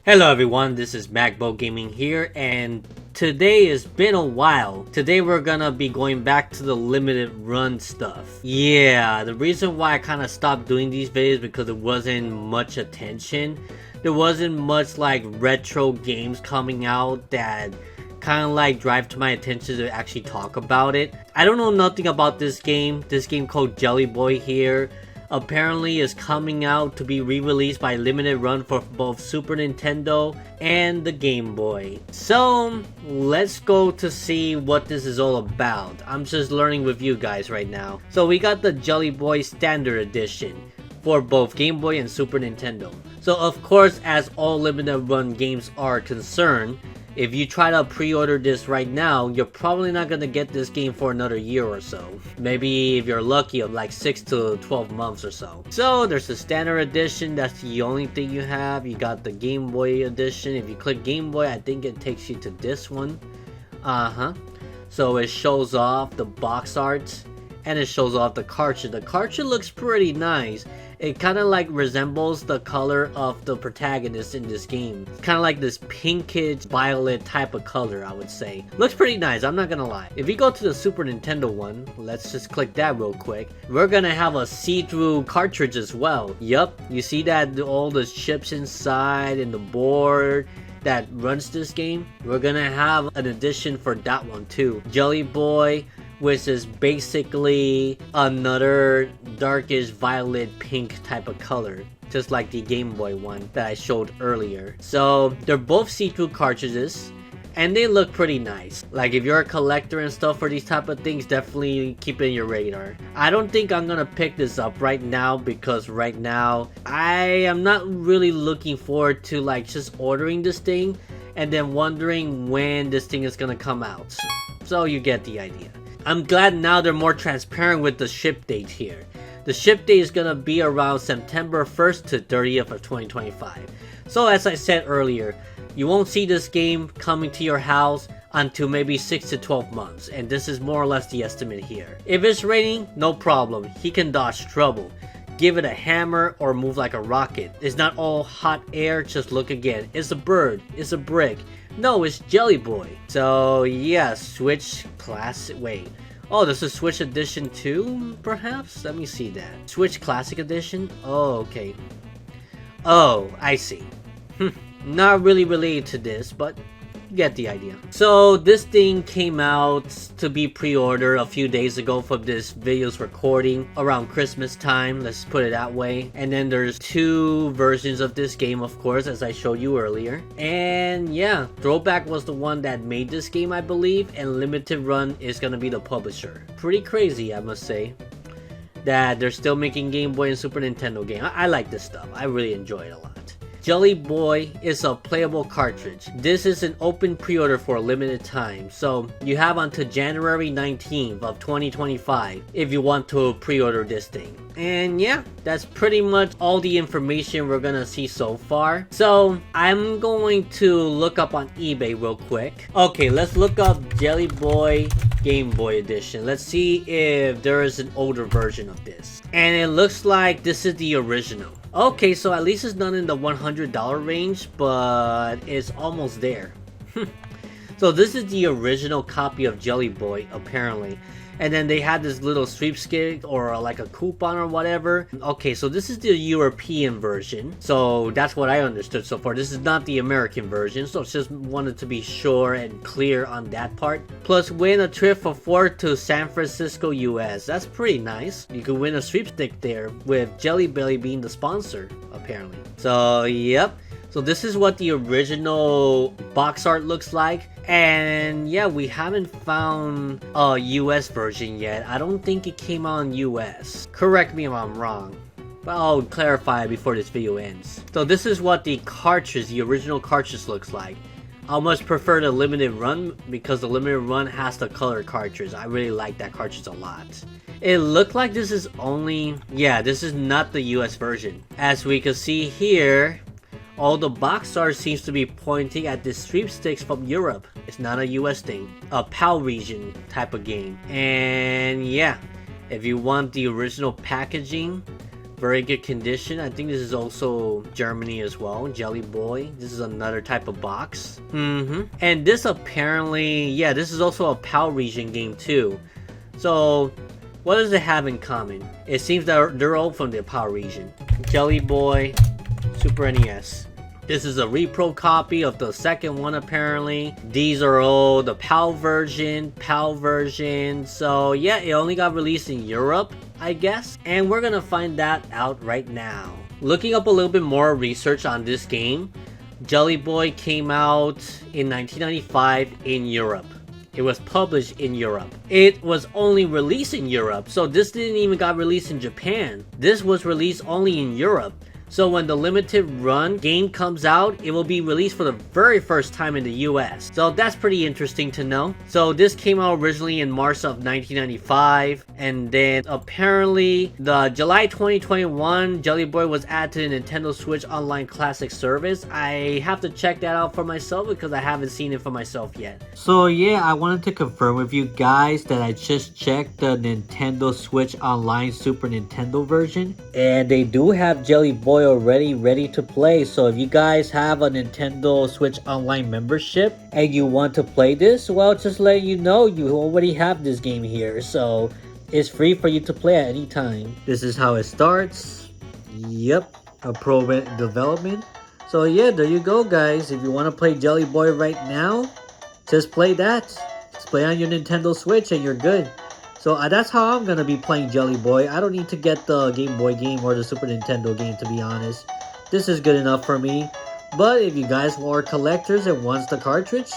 Hello everyone, this is Magbo Gaming here, and today has been a while. Today we're gonna be going back to the limited run stuff. Yeah, the reason why I kind of stopped doing these videos because there wasn't much attention. There wasn't much like retro games coming out that kind of like drive to my attention to actually talk about it. I don't know nothing about this game called Jelly Boy here. Apparently is coming out to be re-released by limited run for both Super Nintendo and the Game Boy. So let's go to see what this is all about. I'm just learning with you guys right now. So we got the Jelly Boy Standard Edition for both Game Boy and Super Nintendo. So of course, as all limited run games are concerned, if you try to pre-order this right now, you're probably not gonna get this game for another year or so. Maybe if you're lucky of like 6 to 12 months or so. So there's the standard edition, that's the only thing you have. You got the Game Boy edition. If you click Game Boy, I think it takes you to this one. So it shows off the box art and it shows off the cartridge. The cartridge looks pretty nice. It kind of like resembles the color of the protagonist in this game. It's kind of like this pinkish violet type of color, I would say. Looks pretty nice, I'm not gonna lie. If you go to the Super Nintendo one, let's just click that real quick. We're gonna have a see-through cartridge as well. Yup, you see that all the chips inside and the board that runs this game? We're gonna have an edition for that one too. Jelly Boy, which is basically another darkish violet pink type of color, just like the Game Boy one that I showed earlier. So they're both see-through cartridges and they look pretty nice. Like if you're a collector and stuff for these type of things, definitely keep it in your radar. I don't think I'm gonna pick this up right now because right now I am not really looking forward to like just ordering this thing and then wondering when this thing is gonna come out. So you get the idea. I'm glad now they're more transparent with the ship date here. The ship date is gonna be around September 1st to 30th of 2025. So as I said earlier, you won't see this game coming to your house until maybe 6 to 12 months, and this is more or less the estimate here. If it's raining, no problem, he can dodge trouble. Give it a hammer or move like a rocket. It's not all hot air, just look again. It's a bird, it's a brick. No, it's Jelly Boy. So yeah, Switch Classic, wait. Oh, this is Switch Edition 2, perhaps? Let me see that. Switch Classic Edition? Oh, okay. Oh, I see. Not really related to this, but you get the idea. So this thing came out to be pre-ordered a few days ago for this video's recording around Christmas time, let's put it that way. And then there's two versions of this game, of course, as I showed you earlier. And yeah, Throwback was the one that made this game, I believe, and Limited Run is gonna be the publisher. Pretty crazy, I must say, that they're still making Game Boy and Super Nintendo game. I like this stuff, I really enjoy it a lot. Jelly Boy is a playable cartridge. This is an open pre-order for a limited time, so you have until January 19th of 2025 if you want to pre-order this thing. And yeah, that's pretty much all the information we're gonna see so far. So I'm going to look up on eBay real quick. Okay, let's look up Jelly Boy Game Boy Edition. Let's see if there is an older version of this. And it looks like this is the original. Okay, so at least it's not in the $100 range, but it's almost there. So this is the original copy of Jelly Boy, apparently. And then they had this little sweepstake or like a coupon or whatever. Okay, so this is the European version. So that's what I understood so far. This is not the American version. So just wanted to be sure and clear on that part. Plus win a trip for 4 to San Francisco, US. That's pretty nice. You could win a sweepstake there with Jelly Belly being the sponsor, apparently. So yep. So this is what the original box art looks like. And yeah, we haven't found a US version yet. I don't think it came out in US. Correct me if I'm wrong, but I'll clarify before this video ends. So this is what the cartridge, the original cartridge looks like. I much prefer the limited run because the limited run has the color cartridge. I really like that cartridge a lot. It looked like this is only, yeah, this is not the US version. As we can see here, all the box art seems to be pointing at the sweepstakes from Europe. It's not a US thing. A PAL region type of game. And yeah, if you want the original packaging very good condition. I think this is also Germany as well. Jelly Boy. This is another type of box. And this apparently, yeah, this is also a PAL region game too. So what does it have in common? It seems that they're all from the PAL region. Jelly Boy, Super NES. This is a repro copy of the second one apparently. These are all the PAL version. So yeah, it only got released in Europe, I guess. And we're gonna find that out right now. Looking up a little bit more research on this game, Jelly Boy came out in 1995 in Europe. It was published in Europe. It was only released in Europe, so this didn't even got released in Japan. This was released only in Europe. So when the limited run game comes out, it will be released for the very first time in the US. So that's pretty interesting to know. So this came out originally in March of 1995. And then apparently the July 2021, Jelly Boy was added to the Nintendo Switch Online Classic service. I have to check that out for myself because I haven't seen it for myself yet. So yeah, I wanted to confirm with you guys that I just checked the Nintendo Switch Online Super Nintendo version. And they do have Jelly Boy already ready to play. So if you guys have a Nintendo Switch Online membership and you want to play this, well, just let you know you already have this game here, so it's free for you to play at any time. This is how it starts. Yep, a pro development. So yeah, there you go guys. If you want to play Jelly Boy right now, just play that. Just play on your Nintendo Switch and you're good. So that's how I'm gonna be playing Jelly Boy. I don't need to get the Game Boy game or the Super Nintendo game, to be honest. This is good enough for me. But if you guys are collectors and wants the cartridge,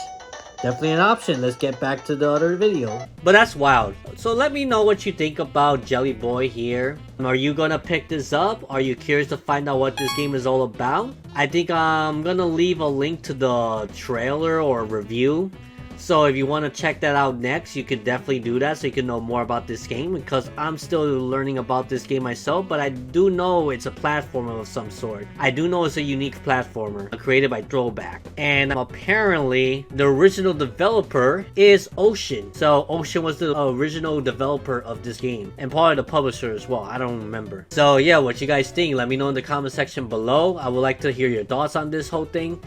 definitely an option. Let's get back to the other video. But that's wild. So let me know what you think about Jelly Boy here. Are you gonna pick this up? Are you curious to find out what this game is all about? I think I'm gonna leave a link to the trailer or review. So if you want to check that out next, you can definitely do that so you can know more about this game, because I'm still learning about this game myself, but I do know it's a platformer of some sort. I do know it's a unique platformer created by Throwback, and apparently the original developer is Ocean. So Ocean was the original developer of this game and probably the publisher as well. I don't remember. So yeah, what you guys think? Let me know in the comment section below. I would like to hear your thoughts on this whole thing.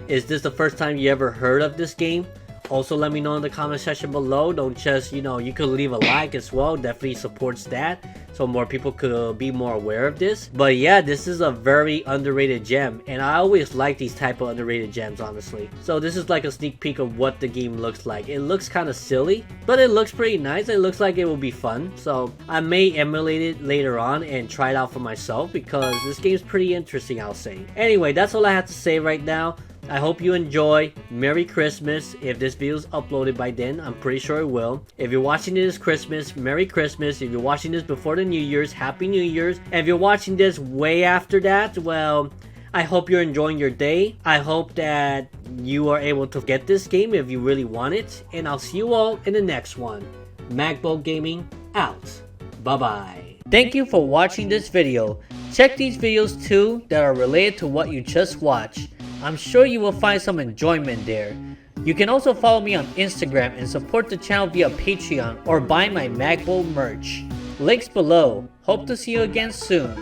Is this the first time you ever heard of this game? Also, let me know in the comment section below. Don't just, you could leave a like as well. Definitely supports that, so more people could be more aware of this. But yeah, this is a very underrated gem, and I always like these type of underrated gems, honestly. So this is like a sneak peek of what the game looks like. It looks kind of silly, but it looks pretty nice. It looks like it will be fun. So I may emulate it later on and try it out for myself, because this game's pretty interesting, I'll say. Anyway, that's all I have to say right now. I hope you enjoy. Merry Christmas. If this video is uploaded by then, I'm pretty sure it will. If you're watching this Christmas, Merry Christmas. If you're watching this before the New Year's, Happy New Year's. And if you're watching this way after that, well, I hope you're enjoying your day. I hope that you are able to get this game if you really want it. And I'll see you all in the next one. Magbo Gaming out. Bye-bye. Thank you for watching this video. Check these videos too that are related to what you just watched. I'm sure you will find some enjoyment there. You can also follow me on Instagram and support the channel via Patreon or buy my Magbo merch. Links below. Hope to see you again soon.